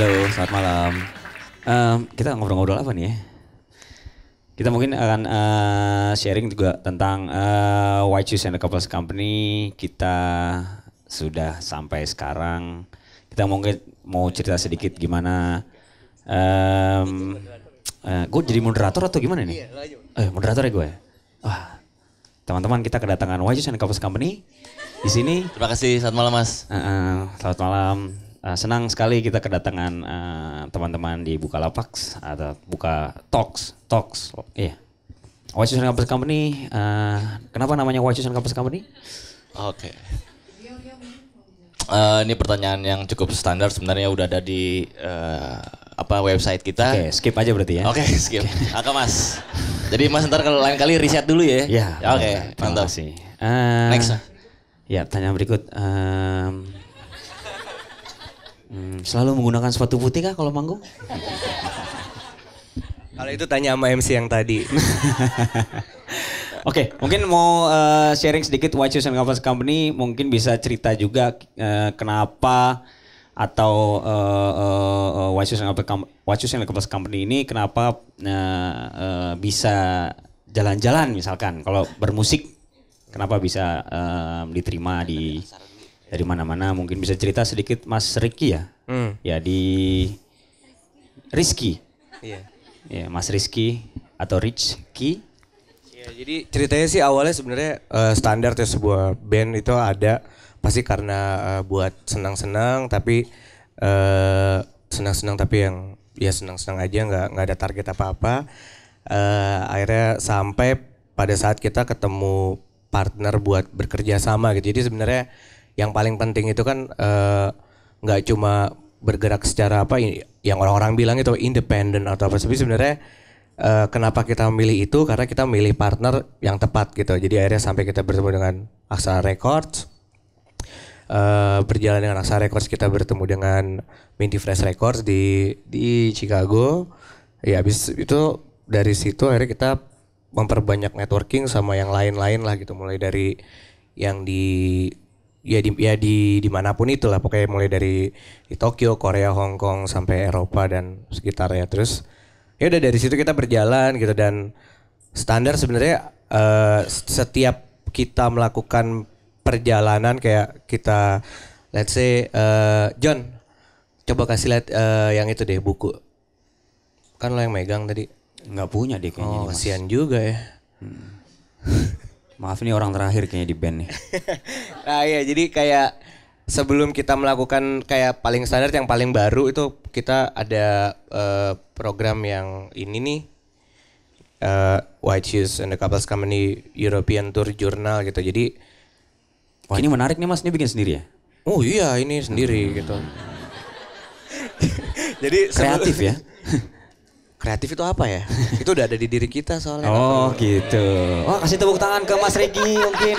Halo, selamat malam. Kita ngobrol-ngobrol apa nih ya? Kita mungkin akan sharing juga tentang White Shoes and the Couples Company. Kita sudah sampai sekarang. Kita mungkin mau cerita sedikit gimana. Gue jadi moderator atau gimana nih? Moderator ya gue. Wah, teman-teman kita kedatangan White Shoes and the Couples Company di sini. Terima kasih, selamat malam Mas. Selamat malam. Senang sekali kita kedatangan teman-teman di Bukalapak atau Buka Talks. Iya. White Shoes and Couples Company. Kenapa namanya White Shoes and Couples Company? Oke. Ini pertanyaan yang cukup standar sebenarnya udah ada di website kita. Oke, skip aja berarti ya. Oke, skip. Oke Mas. Jadi Mas ntar kalau lain kali riset dulu ya. Iya. Oke, mantap. Sih. Next. Ya, pertanyaan berikut. Selalu menggunakan sepatu putih kah kalau manggung? Kalau itu tanya sama MC yang tadi. Oke, mungkin mau sharing sedikit White Shoes and Couples Company, mungkin bisa cerita juga kenapa atau White Shoes and Couples Company ini kenapa bisa jalan-jalan misalkan kalau bermusik kenapa bisa diterima dari mana-mana, mungkin bisa cerita sedikit Mas Rizky ya? Ya di Rizky. Iya. Ya, Mas Rizky atau Rizky. Ya, jadi ceritanya sih awalnya sebenarnya standar ya sebuah band itu ada pasti karena buat senang-senang tapi yang ya senang-senang aja nggak ada target apa-apa. Akhirnya sampai pada saat kita ketemu partner buat bekerja sama gitu. Jadi sebenarnya yang paling penting itu kan nggak cuma bergerak secara apa yang orang-orang bilang itu independen atau apa, tapi sebenarnya kenapa kita memilih itu karena kita memilih partner yang tepat gitu. Jadi akhirnya sampai kita bertemu dengan Aksara Records, berjalan dengan Aksara Records kita bertemu dengan Minty Fresh Records di Chicago. Ya habis itu dari situ akhirnya kita memperbanyak networking sama yang lain-lain lah gitu, mulai dari yang di dimanapun itulah, pokoknya mulai dari di Tokyo, Korea, Hong Kong sampai Eropa dan sekitarnya. Terus ya udah dari situ kita berjalan gitu, dan standar sebenarnya setiap kita melakukan perjalanan kayak kita let's say John coba kasih lihat yang itu deh buku, kan lo yang megang tadi. Nggak punya deh kayaknya. Oh kasihan juga ya. Maaf ini orang terakhir kayaknya di band nih. Nah ya jadi kayak sebelum kita melakukan kayak paling standar yang paling baru itu kita ada program yang ini nih, White Shoes and the Couples Company European Tour Journal gitu. Jadi wah ini menarik nih Mas, ini bikin sendiri ya? Oh iya ini sendiri gitu. Jadi kreatif ya? Kreatif itu apa ya? Itu udah ada di diri kita soalnya. Oh gitu. Oh kasih tepuk tangan ke Mas Regi mungkin.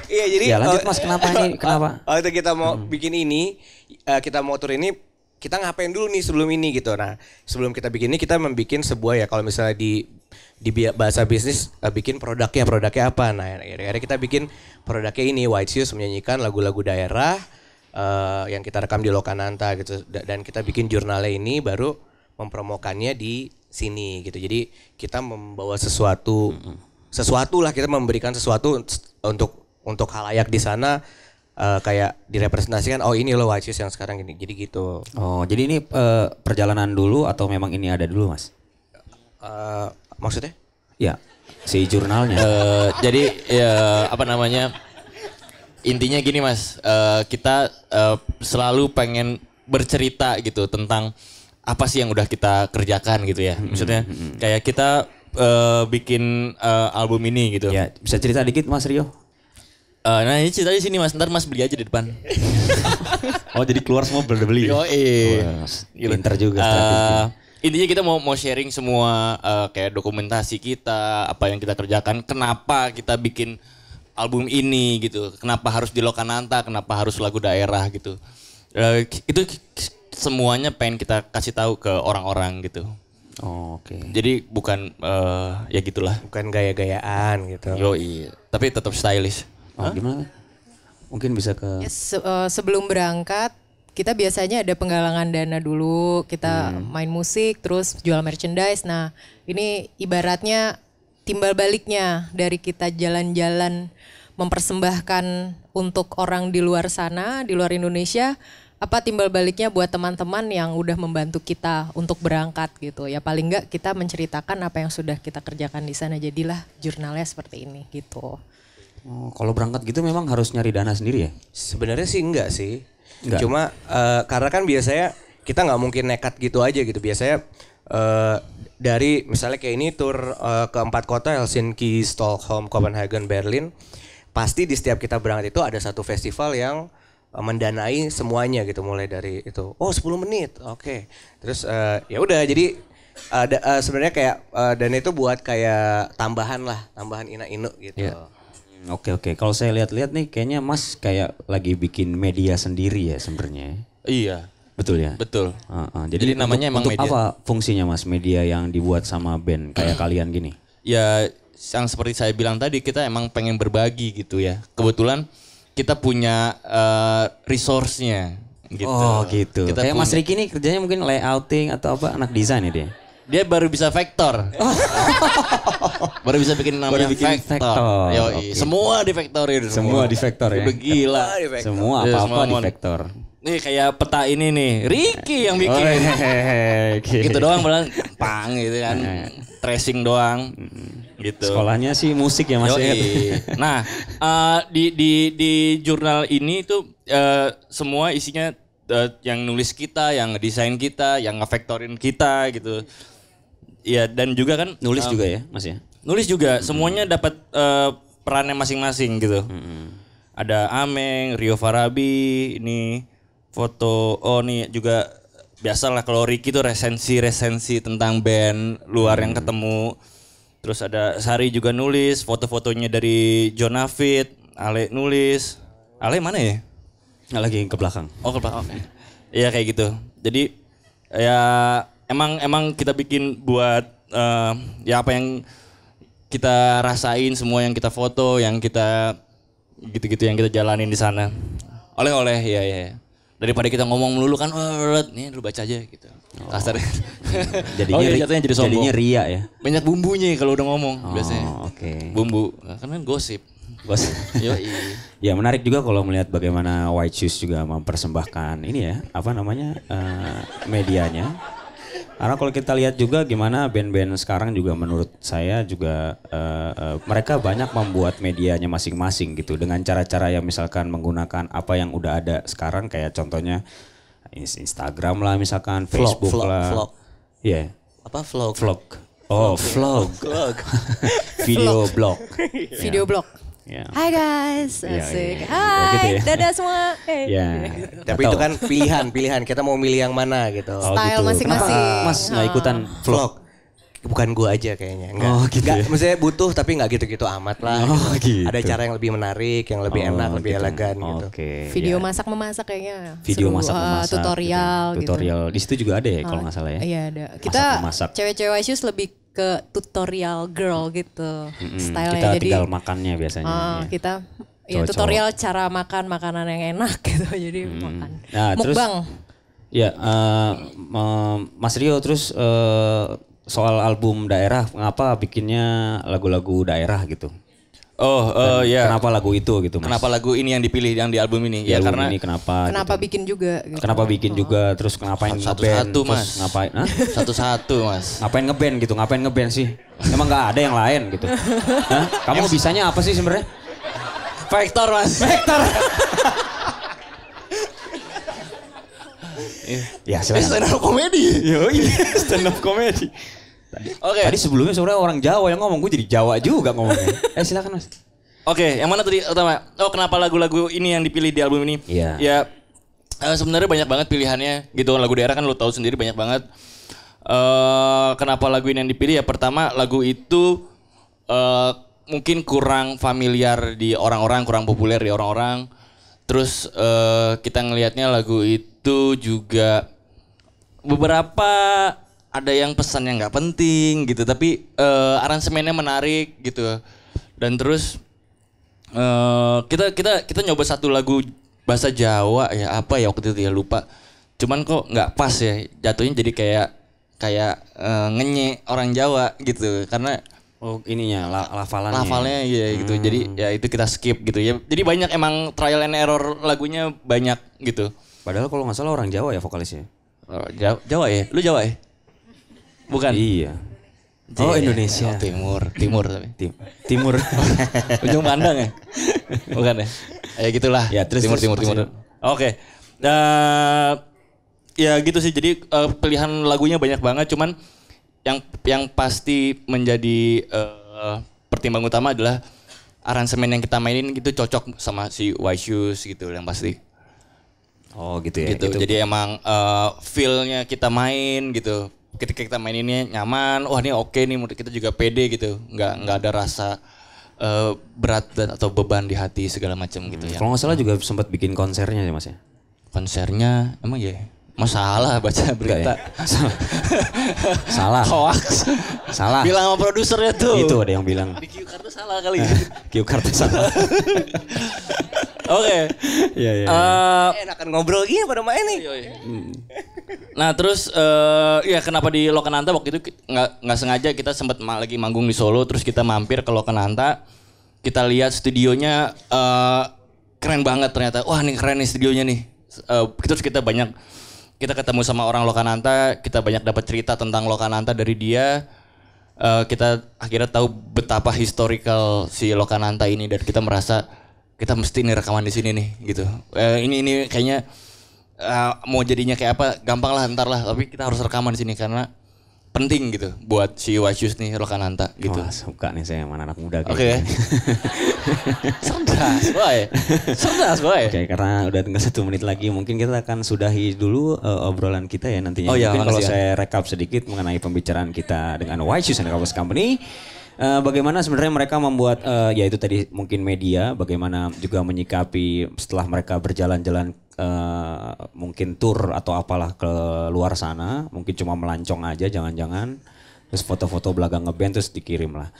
Iya jadi. Ya lanjut Mas, kenapa ini? Kenapa? Waktu kita mau bikin ini, kita mau tur ini, kita ngapain dulu nih sebelum ini gitu. Nah sebelum kita bikin ini kita membuat sebuah ya kalau misalnya di bahasa bisnis bikin produknya apa. Nah akhirnya kita bikin produknya ini White Shoes menyanyikan lagu-lagu daerah yang kita rekam di Lokananta gitu. Dan kita bikin jurnalnya ini baru mempromokannya di sini gitu. Jadi kita membawa sesuatu lah, kita memberikan sesuatu untuk halayak di sana, kayak direpresentasikan, oh ini loh White Shoes yang sekarang gini. Jadi gitu. Oh jadi ini perjalanan dulu atau memang ini ada dulu Mas? Maksudnya? Ya si jurnalnya. Jadi apa namanya, intinya gini Mas, kita selalu pengen bercerita gitu tentang apa sih yang udah kita kerjakan gitu ya. Maksudnya kayak kita bikin album ini gitu. Ya bisa cerita dikit Mas Rio? Nah ini ceritanya sini Mas, ntar Mas beli aja di depan. Oh jadi keluar semua beli. Oh pinter juga. Intinya kita mau sharing semua kayak dokumentasi kita, apa yang kita kerjakan, kenapa kita bikin album ini gitu, kenapa harus di Lokananta, kenapa harus lagu daerah gitu. Itu semuanya pengen kita kasih tahu ke orang-orang gitu. Oh, oke. Jadi bukan ya gitulah. Bukan gaya-gayaan gitu. Yoi, tapi tetap stylish. Oh, gimana? Mungkin bisa ke Ya, sebelum berangkat kita biasanya ada penggalangan dana dulu, kita main musik, terus jual merchandise. Nah, ini ibaratnya timbal baliknya dari kita jalan-jalan mempersembahkan untuk orang di luar sana, di luar Indonesia, apa timbal baliknya buat teman-teman yang udah membantu kita untuk berangkat gitu. Ya paling enggak kita menceritakan apa yang sudah kita kerjakan di sana, jadilah jurnalnya seperti ini gitu. Oh, kalau berangkat gitu memang harus nyari dana sendiri ya? Sebenarnya sih enggak sih. Enggak. Cuma karena kan biasanya kita nggak mungkin nekat gitu aja gitu. Biasanya dari misalnya kayak ini tur ke 4 kota, Helsinki, Stockholm, Copenhagen, Berlin. Pasti di setiap kita berangkat itu ada satu festival yang mendanai semuanya gitu, mulai dari itu. Oh 10 menit, oke. Terus ya udah, jadi sebenarnya kayak dana itu buat kayak tambahan ina-inu gitu. Iya. Oke. Kalau saya lihat-lihat nih kayaknya Mas kayak lagi bikin media sendiri ya sebenarnya. Iya. Betul ya? Betul. Jadi namanya emang untuk media. apa fungsinya Mas media yang dibuat sama band kayak kalian gini? Ya yang seperti saya bilang tadi, kita emang pengen berbagi gitu ya. Kebetulan kita punya resource-nya gitu. Oh gitu. Kita Kayak Mas punya- Riki nih kerjanya mungkin layouting atau apa, anak desain ya dia? Dia baru bisa vektor. Baru bisa bikin namanya Baru bikin vektor. vektor. Yoi. Oke. Semua divektorin. Semua divektor ya? Udah gila. Semua Iya, apa-apa semua di mon- vektor. Nih kayak peta ini nih, Ricky yang bikin. Gitu doang beneran pang gitu kan. Tracing doang. Gitu. Sekolahnya sih musik ya Mas ya? Yoi. Nah, di jurnal ini tuh semua isinya yang nulis kita, yang ngedesain kita, yang ngevektorin kita gitu. Ya dan juga kan Nulis juga ya Mas ya? nulis juga, semuanya dapat perannya masing-masing gitu. Ada Ameng, Rio Farabi, ini foto, oh nih juga biasalah kalau Ricky tuh resensi tentang band luar yang ketemu. Terus ada Sari juga nulis, foto-fotonya dari Jonafit, Ale nulis. Ale mana ya? Lagi ke belakang. Oh ke belakang. Oke. Iya kayak gitu. Jadi ya emang kita bikin buat ya apa yang kita rasain, semua yang kita foto, yang kita gitu-gitu yang kita jalanin di sana. Oleh-oleh ya. Daripada kita ngomong melulu kan, nih lu baca aja gitu. Kasarnya. Jadinya jatuhnya jadi sombong. Jadinya ria ya. Banyak bumbunya kalau udah ngomong biasanya. Oke. Bumbu, karena gosip. Bos. Yoi. Ya menarik juga kalau melihat bagaimana White Shoes juga mempersembahkan ini ya, apa namanya, medianya. Karena kalau kita lihat juga gimana band-band sekarang juga menurut saya juga mereka banyak membuat medianya masing-masing gitu. Dengan cara-cara yang misalkan menggunakan apa yang udah ada sekarang, kayak contohnya Instagram lah misalkan, Facebook lah. Vlog. Iya. Apa vlog? Vlog. Oh, vlog. Video blog. Video blog. Ya. Hai guys, Iya, asik. iya. Hai, Ya gitu ya. dadah semua. Ya. Tapi itu kan pilihan. Kita mau milih yang mana gitu. Oh, Style gitu. masing-masing. Kenapa Mas nggak ikutan vlog? Bukan gua aja kayaknya. Enggak. Oh, gitu ya? Maksudnya butuh tapi nggak gitu-gitu amat lah. Oh, gitu. Ada cara yang lebih menarik, yang lebih enak, lebih gitu. elegan gitu. Oke. Video ya. masak memasak kayaknya. Video Seru. masak-memasak. Tutorial gitu. Tutorial. Di situ juga ada ya kalau nggak salah ya. Iya ada. Kita Masak-memasak. cewek-cewek issues lebih ke tutorial girl gitu. Stylenya. Kita Jadi tinggal makannya biasanya. ya. kita Cowok-cowok. tutorial cara makan makanan yang enak gitu. Jadi makan. Nah, terus Mukbang. ya Mas Rio terus soal album daerah, ngapa bikinnya lagu-lagu daerah gitu? Oh ya. Kenapa lagu itu gitu Mas? Kenapa lagu ini yang dipilih yang di album ini? Di Ya album karena ini kenapa? Kenapa gitu? bikin juga gitu. Kenapa bikin juga, terus ngapain ngeband? Satu-satu, Terus Mas. ngapain? Hah? satu-satu mas. Ngapain ngeband gitu? Ngapain ngeband sih? Emang nggak ada yang lain gitu? Hah? Kamu bisanya apa sih sebenarnya? Vektor mas. Ya silakan. Stand up comedy. Yoi, stand up comedy. Oke. Tadi sebelumnya sebenarnya orang Jawa yang ngomong, gue jadi Jawa juga ngomongnya. Silakan Mas. Oke, yang mana tadi utama? Oh, kenapa lagu-lagu ini yang dipilih di album ini? Iya. Ya sebenarnya banyak banget pilihannya gitu. Lagu daerah kan lo tahu sendiri banyak banget. Kenapa lagu ini yang dipilih? Ya pertama lagu itu mungkin kurang familiar di orang-orang, kurang populer di orang-orang. Terus kita ngelihatnya lagu itu juga beberapa ada yang pesan yang nggak penting gitu, tapi aransemennya menarik gitu. Dan terus kita nyoba satu lagu bahasa Jawa ya apa ya waktu itu ya lupa. Cuman kok nggak pas ya jatuhnya jadi kayak ngenye orang Jawa gitu karena ininya lafalannya. lafalnya ya gitu. Jadi ya itu kita skip gitu ya. Jadi banyak emang trial and error lagunya banyak gitu. Padahal kalau nggak salah orang Jawa ya vokalisnya. Oh, Jawa ya? Lu Jawa ya? Bukan. Iya. Oh Indonesia. Oh, timur tapi. Timur. Ujung pandang ya? Bukan ya? Ya gitulah. Ya, terus timur. Oke. Ya gitu sih. Jadi pilihan lagunya banyak banget. Cuman yang pasti menjadi pertimbangan utama adalah aransemen yang kita mainin gitu cocok sama si White Shoes gitu yang pasti. Oh gitu ya. Gitu. Jadi emang feel-nya kita main gitu. Ketika kita maininnya nyaman, wah ini oke nih, menurut kita juga pede gitu. Nggak ada rasa berat atau beban di hati segala macam gitu ya. Kalau nggak salah juga sempat bikin konsernya ya Mas ya. Konsernya emang ya masalah baca berita. Salah. Hoax. Salah. Bilang sama produsernya tuh. Itu ada yang bilang. Di cue card salah kali. Cue card salah. Oke. Iya. Enakan ngobrol gini pada main nih. Nah terus ya kenapa di Lokananta waktu itu nggak sengaja kita sempat lagi manggung di Solo terus kita mampir ke Lokananta, kita lihat studionya keren banget ternyata. Wah ini keren nih studionya nih. Terus kita ketemu sama orang Lokananta, kita banyak dapat cerita tentang Lokananta dari dia. Kita akhirnya tahu betapa historical si Lokananta ini dan kita merasa kita mesti nih rekaman di sini nih gitu. Ini kayaknya mau jadinya kayak apa gampang lah ntar lah, tapi kita harus rekaman di sini karena penting gitu buat si White Shoes nih Lokananta gitu. Wah, suka nih saya sama anak muda kayak Oke. Cerdas boy. Oke, karena udah tinggal 1 menit lagi, mungkin kita akan sudahi dulu obrolan kita ya nantinya. Oh iya, mungkin kalau makasih ya. saya rekap sedikit mengenai pembicaraan kita dengan White Shoes and the Company. Bagaimana sebenarnya mereka membuat, ya itu tadi mungkin media, bagaimana juga menyikapi setelah mereka berjalan-jalan mungkin tour atau apalah ke luar sana, mungkin cuma melancong aja jangan-jangan, terus foto-foto belakang ngeband terus dikirim lah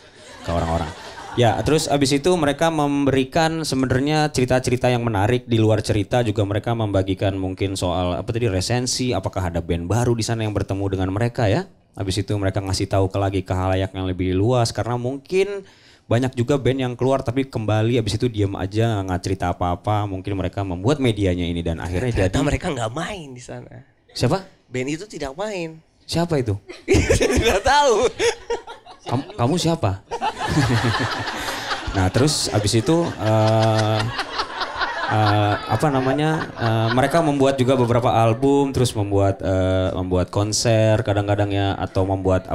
ke orang-orang. Ya terus abis itu mereka memberikan sebenarnya cerita-cerita yang menarik, di luar cerita juga mereka membagikan mungkin soal apa tadi resensi, apakah ada band baru di sana yang bertemu dengan mereka ya. Habis itu mereka ngasih tahu lagi ke khalayak yang lebih luas karena mungkin banyak juga band yang keluar tapi kembali habis itu diam aja nggak cerita apa-apa. Mungkin mereka membuat medianya ini dan akhirnya jadi mereka nggak main di sana. Siapa? Band itu tidak main. Siapa itu? Tidak tahu. Kamu siapa? Nah terus habis itu mereka membuat juga beberapa album, terus membuat konser kadang-kadang ya, atau membuat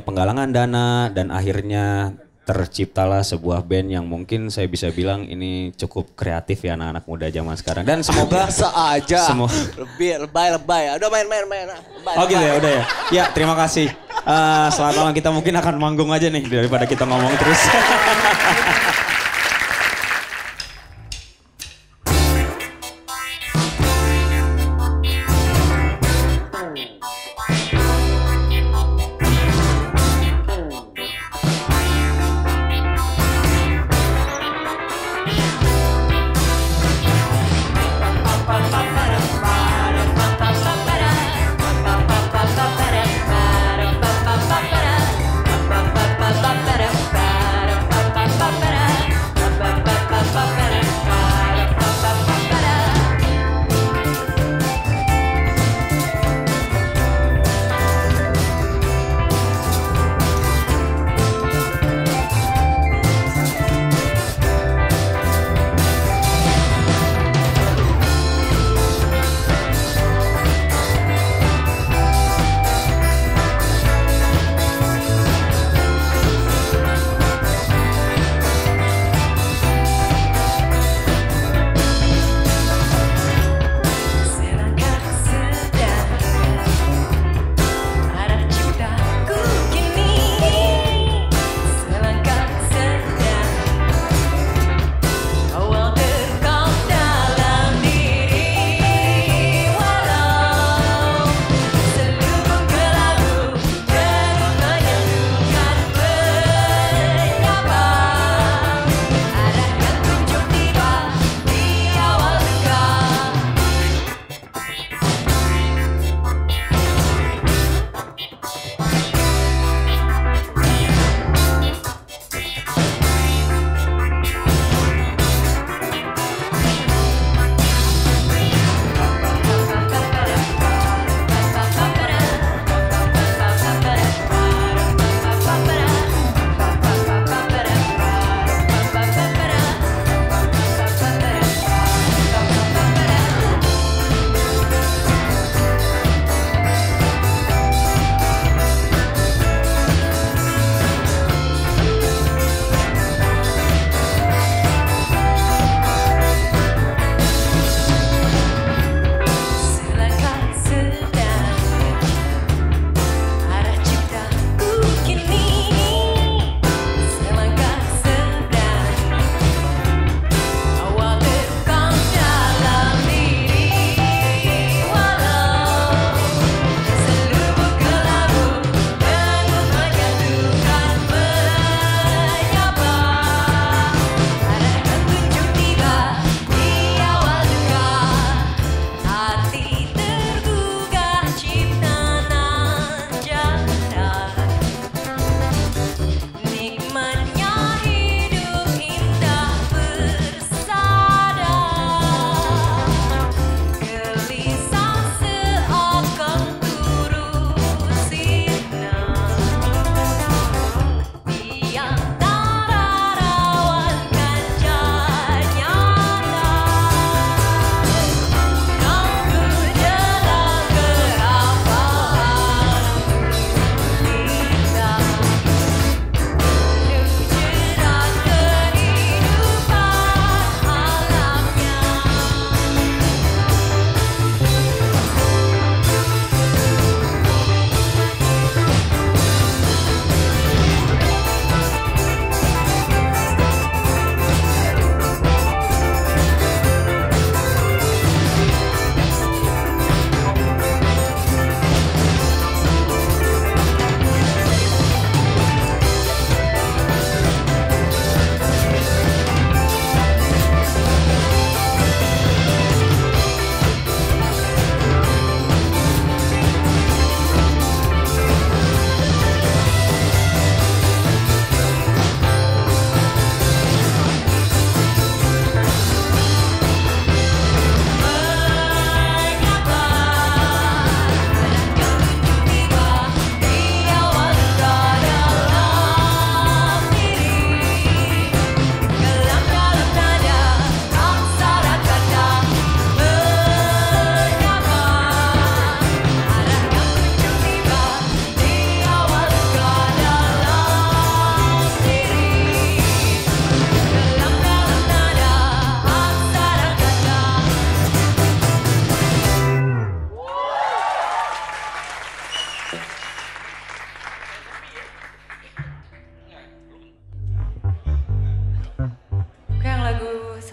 penggalangan dana, dan akhirnya terciptalah sebuah band yang mungkin saya bisa bilang ini cukup kreatif ya anak-anak muda zaman sekarang, dan semoga biasa aja. Lebih lebay. Udah main. Oh gitu ya, udah ya. Ya terima kasih. Selamat malam, kita mungkin akan manggung aja nih daripada kita ngomong terus.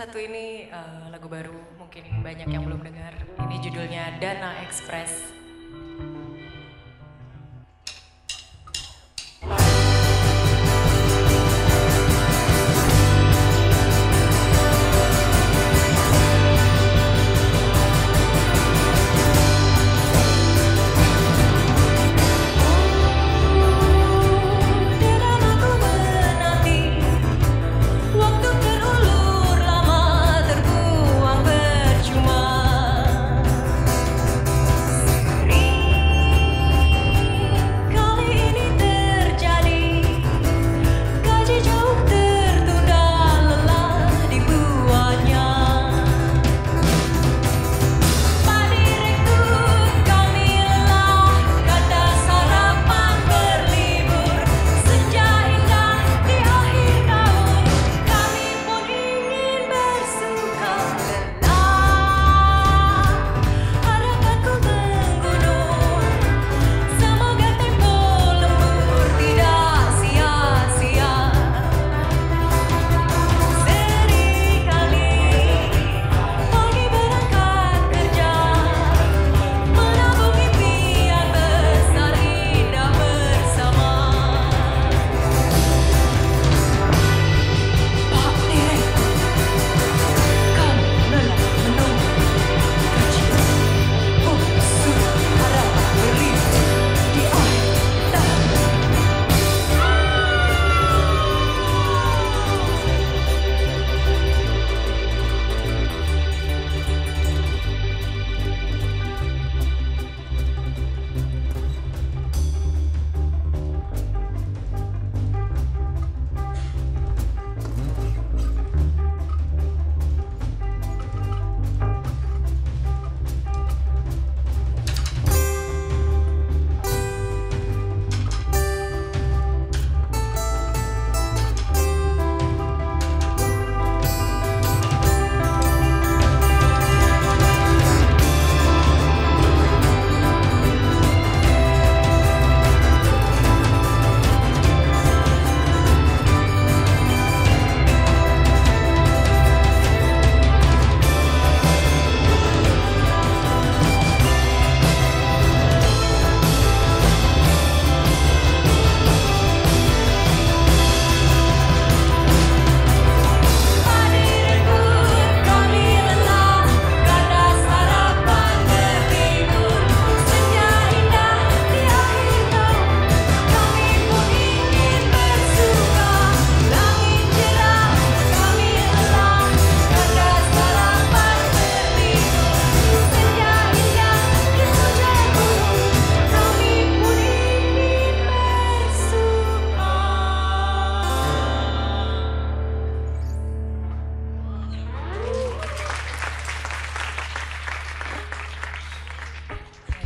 satu ini lagu baru, mungkin banyak yang belum dengar. Ini judulnya Dana Express.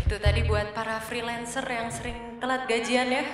Itu tadi buat para freelancer yang sering telat gajian ya.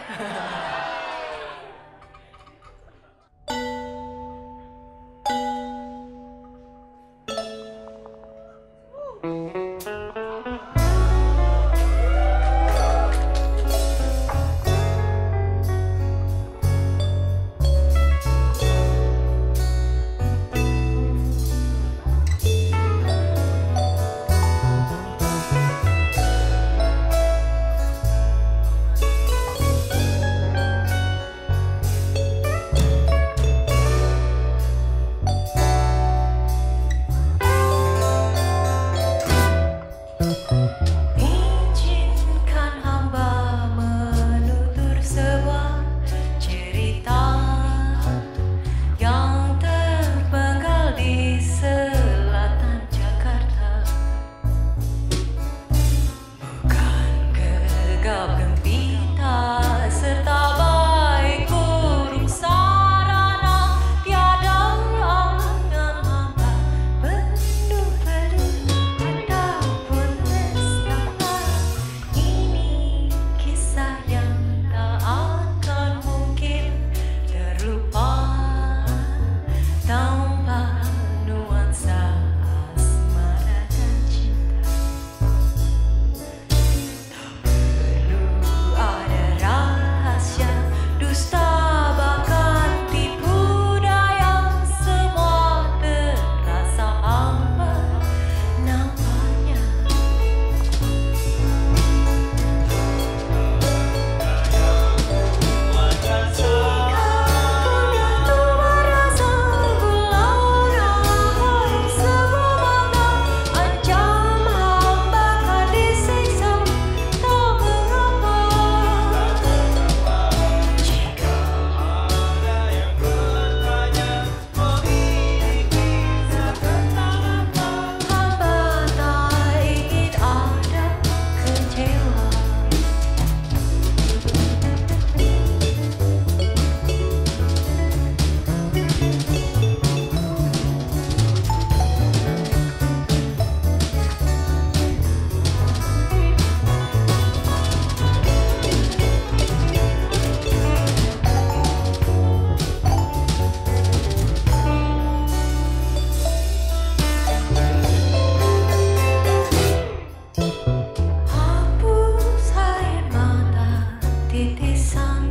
titisan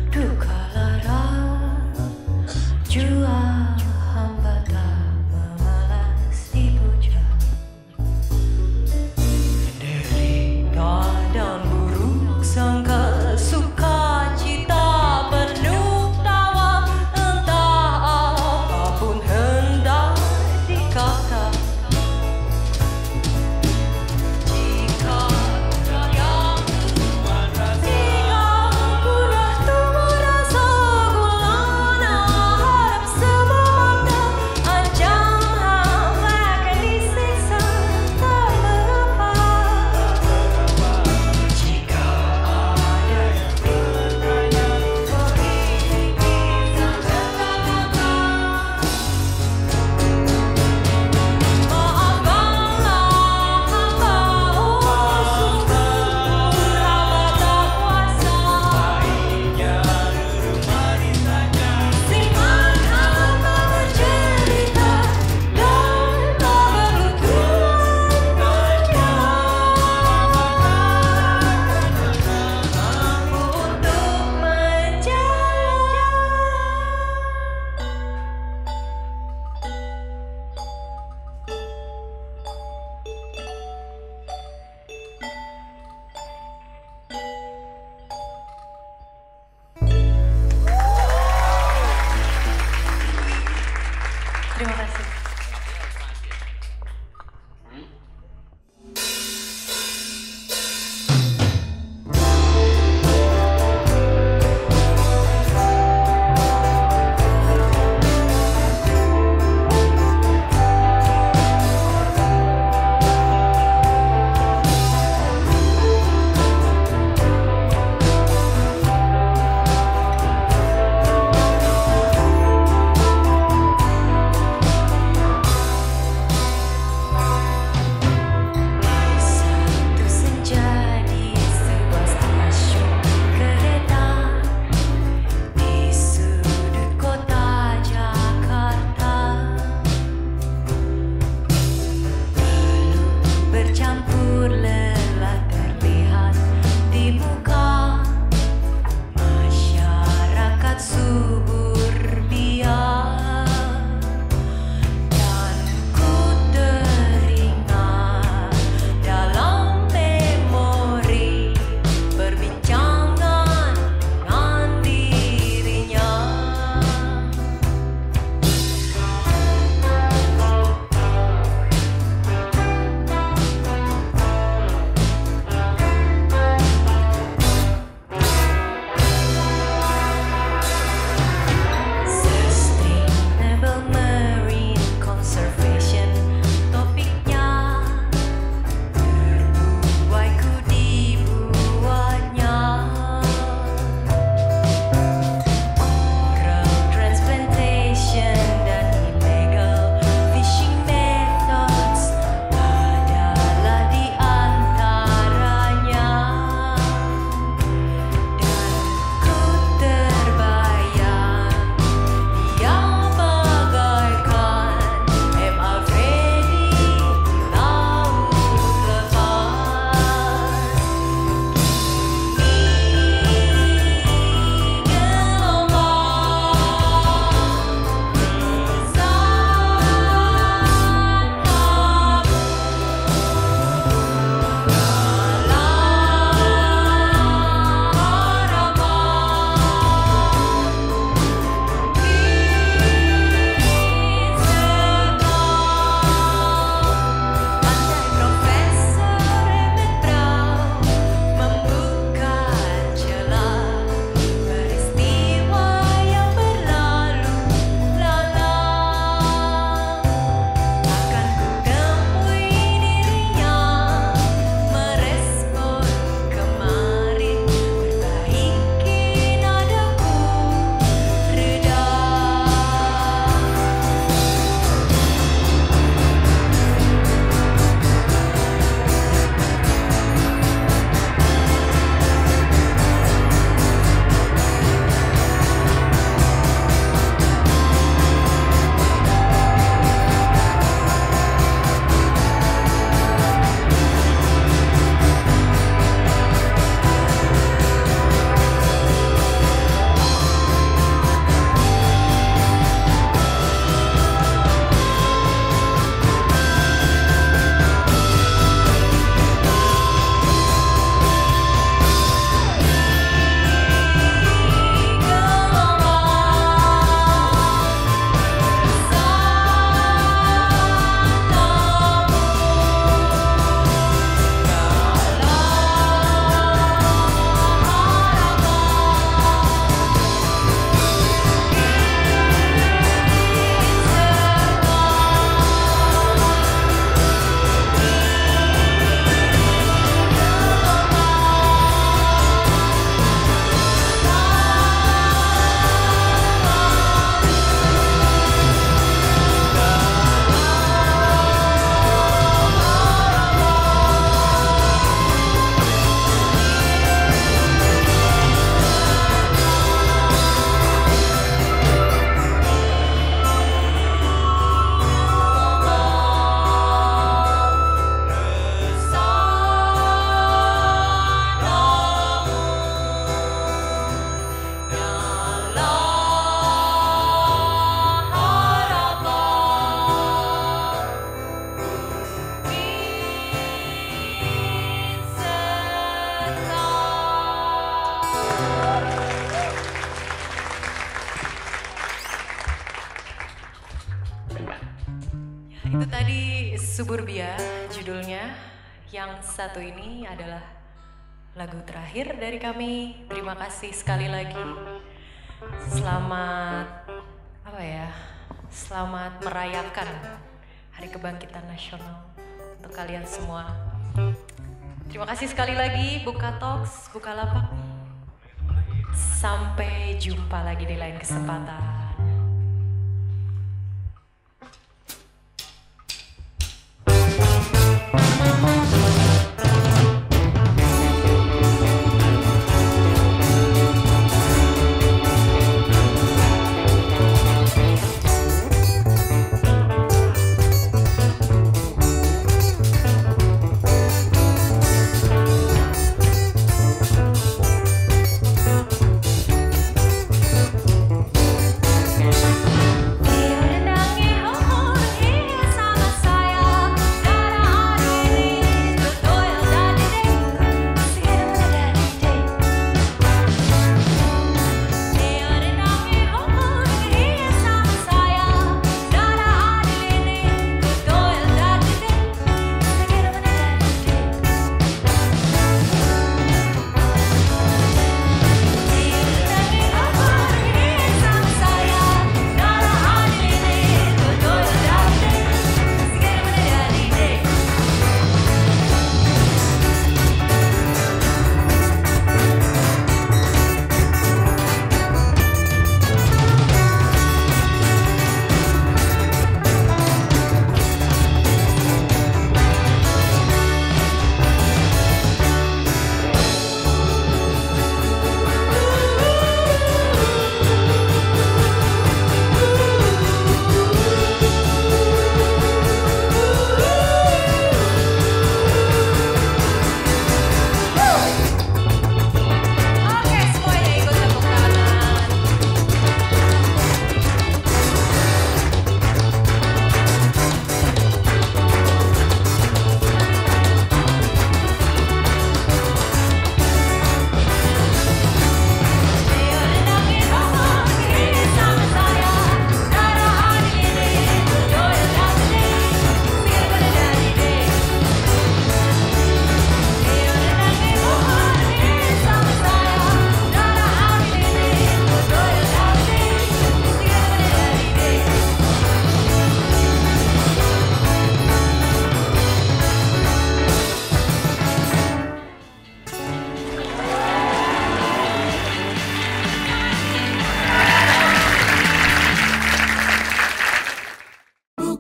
duka lara, jua hamba tak memalas dipuja. Derita dan buruk sangka, suka cita penuh tawa, entah apapun hendak dikata. Jika yang tinggal Suburbia judulnya. Yang satu ini adalah lagu terakhir dari kami. Terima kasih sekali lagi. Selamat Selamat merayakan Hari Kebangkitan Nasional untuk kalian semua. Terima kasih sekali lagi Buka Talks, Buka Lapak. Sampai jumpa lagi di lain kesempatan.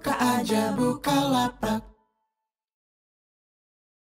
Buka aja Bukalapak.